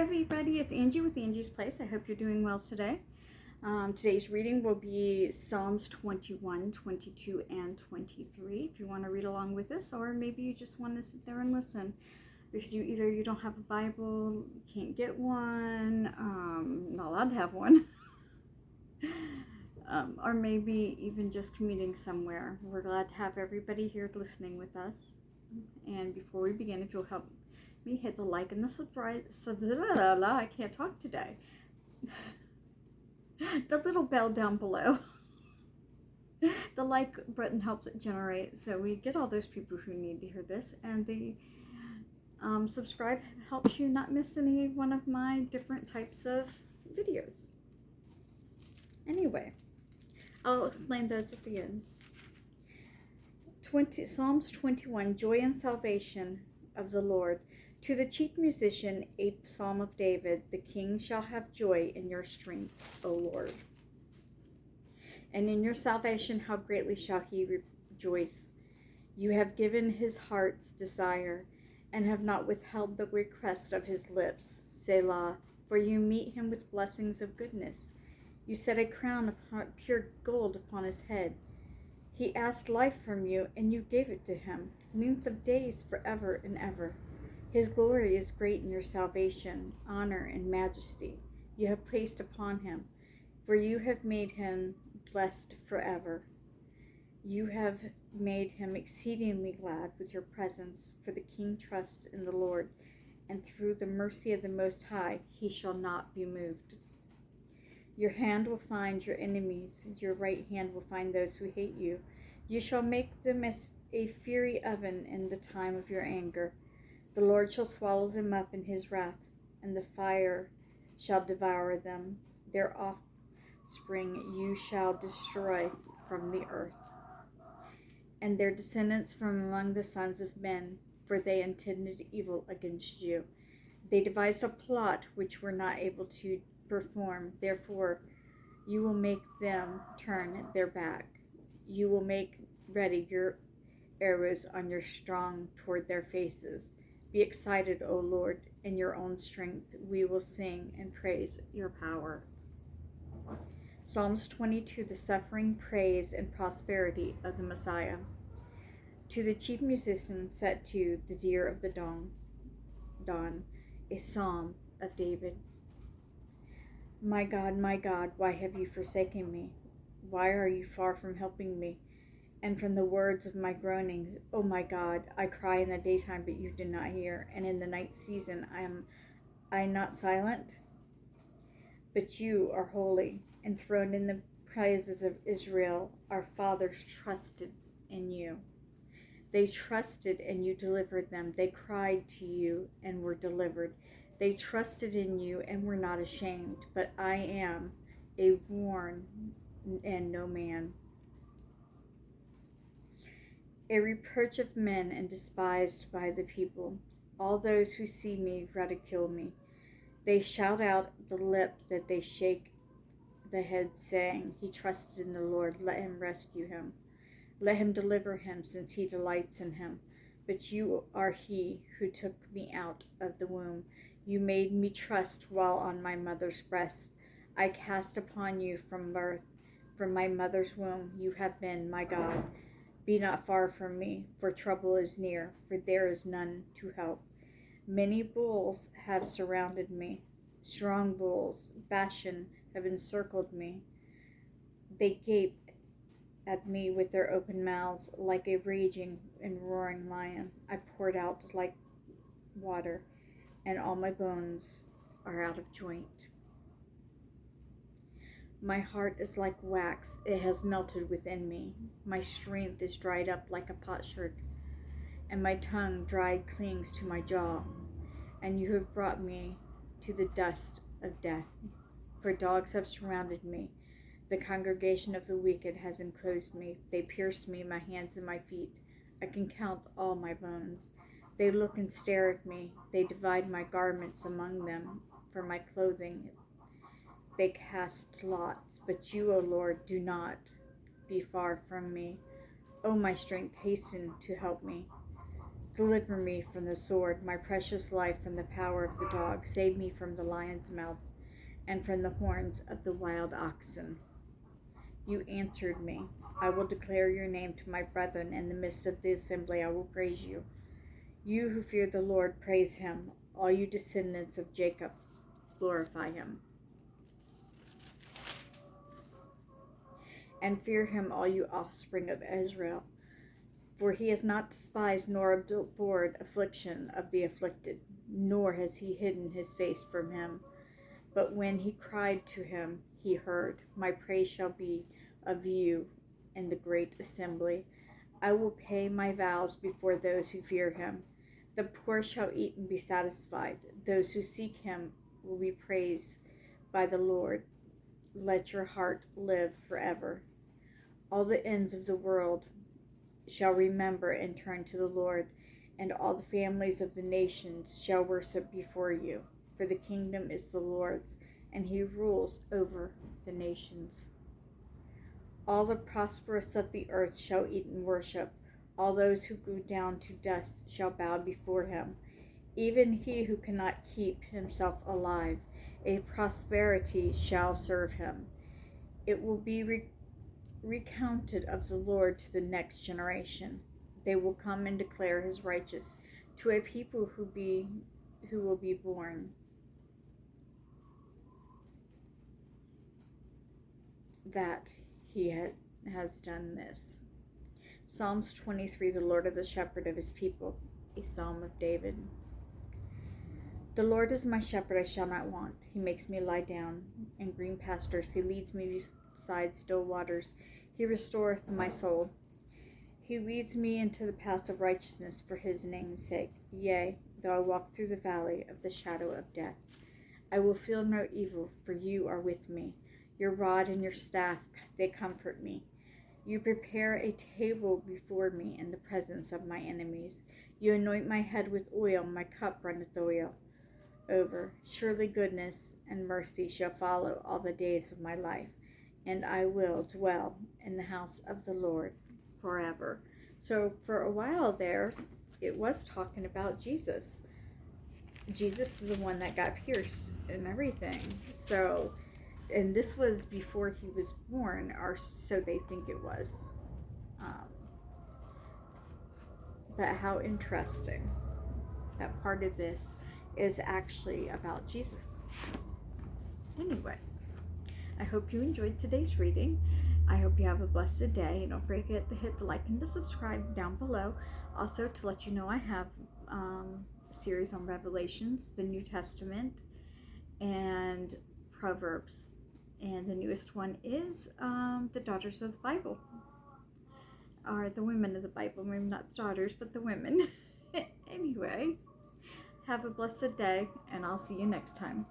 everybody, it's Angie with Angie's Place. I hope you're doing well today. Today's reading will be Psalms 21, 22, and 23 if you want to read along with us, or maybe you just want to sit there and listen because you don't have a Bible, you can't get one, not allowed to have one, or maybe even just commuting somewhere. We're glad to have everybody here listening with us. And before we begin, if you'll help me hit the like and the subscribe, I can't talk today. The little bell down below. The like button helps it generate, so we get all those people who need to hear this, and the subscribe helps you not miss any one of my different types of videos. Anyway, I'll explain those at the end. Psalms 21, Joy and Salvation of the Lord. To the chief musician, a psalm of David, the king shall have joy in your strength, O Lord. And in your salvation, how greatly shall he rejoice. You have given his heart's desire, and have not withheld the request of his lips, Selah, for you meet him with blessings of goodness. You set a crown of pure gold upon his head. He asked life from you, and you gave it to him, length of days forever and ever. His glory is great in your salvation, honor and majesty you have placed upon him, for you have made him blessed forever. You have made him exceedingly glad with your presence, for the king trusts in the Lord, and through the mercy of the Most High he shall not be moved. Your hand will find your enemies, your right hand will find those who hate you. You shall make them as a fiery oven in the time of your anger. The Lord shall swallow them up in his wrath, and the fire shall devour them. Their offspring you shall destroy from the earth, and their descendants from among the sons of men, for they intended evil against you. They devised a plot which were not able to perform. Therefore, you will make them turn their back. You will make ready your arrows on your strong toward their faces. Be excited, O Lord, in your own strength. We will sing and praise your power. Psalms 22, the suffering, praise, and prosperity of the Messiah. To the chief musician set to the deer of the dawn, a psalm of David. My God, why have you forsaken me? Why are you far from helping me? And from the words of my groanings, O my God, I cry in the daytime, but you do not hear, and in the night season am I not silent? But you are holy, enthroned in the praises of Israel. Our fathers trusted in you. They trusted, and you delivered them. They cried to you and were delivered. They trusted in you and were not ashamed. But I am a worn and no man, a reproach of men and despised by the people. All those who see me ridicule me. They shout out the lip that they shake the head, saying, He trusted in the Lord, let him rescue him. Let him deliver him, since he delights in him. But you are he who took me out of the womb. You made me trust while on my mother's breast. I cast upon you from birth. From my mother's womb you have been my God. Be not far from me, for trouble is near, for there is none to help. Many bulls have surrounded me. Strong bulls, Bashan, have encircled me. They gape at me with their open mouths, like a raging and roaring lion. I poured out like water, and all my bones are out of joint. My heart is like wax, it has melted within me. My strength is dried up like a potsherd, and my tongue dried clings to my jaw. And you have brought me to the dust of death, for dogs have surrounded me. The congregation of the wicked has enclosed me. They pierced me, my hands and my feet. I can count all my bones. They look and stare at me. They divide my garments among them for my clothing. They cast lots, but you, O Lord, do not be far from me. O my strength, hasten to help me. Deliver me from the sword, my precious life from the power of the dog. Save me from the lion's mouth and from the horns of the wild oxen. You answered me. I will declare your name to my brethren. In the midst of the assembly I will praise you. You who fear the Lord, praise him. All you descendants of Jacob, glorify him. And fear him, all you offspring of Israel. For he has not despised nor abhorred affliction of the afflicted, nor has he hidden his face from him. But when he cried to him, he heard. My praise shall be of you in the great assembly. I will pay my vows before those who fear him. The poor shall eat and be satisfied. Those who seek him will be praised by the Lord. Let your heart live forever. All the ends of the world shall remember and turn to the Lord, and all the families of the nations shall worship before you. For the kingdom is the Lord's, and he rules over the nations. All the prosperous of the earth shall eat and worship. All those who go down to dust shall bow before him. Even he who cannot keep himself alive, a prosperity shall serve him. It will be recounted of the Lord to the next generation. They will come and declare his righteousness to a people who will be born. That he has done this. Psalms 23, the Lord is the shepherd of his people, a psalm of David. The Lord is my shepherd, I shall not want. He makes me lie down in green pastures. He leads me beside still waters. He restoreth my soul. He leads me into the paths of righteousness for his name's sake. Yea, though I walk through the valley of the shadow of death, I will feel no evil, for you are with me. Your rod and your staff, they comfort me. You prepare a table before me in the presence of my enemies. You anoint my head with oil, my cup runneth over. Surely goodness and mercy shall follow all the days of my life, and I will dwell in the house of the Lord forever. So for a while there, it was talking about Jesus. Jesus is the one that got pierced and everything. So, and this was before he was born, or so they think it was. But how interesting that part of this is actually about Jesus. Anyway, I hope you enjoyed today's reading. I hope you have a blessed day. Don't forget to hit the like and the subscribe down below. Also, to let you know, I have a series on Revelations, the New Testament, and Proverbs. And the newest one is the Daughters of the Bible. Or the women of the Bible. Maybe not the daughters, but the women. Anyway, have a blessed day, and I'll see you next time.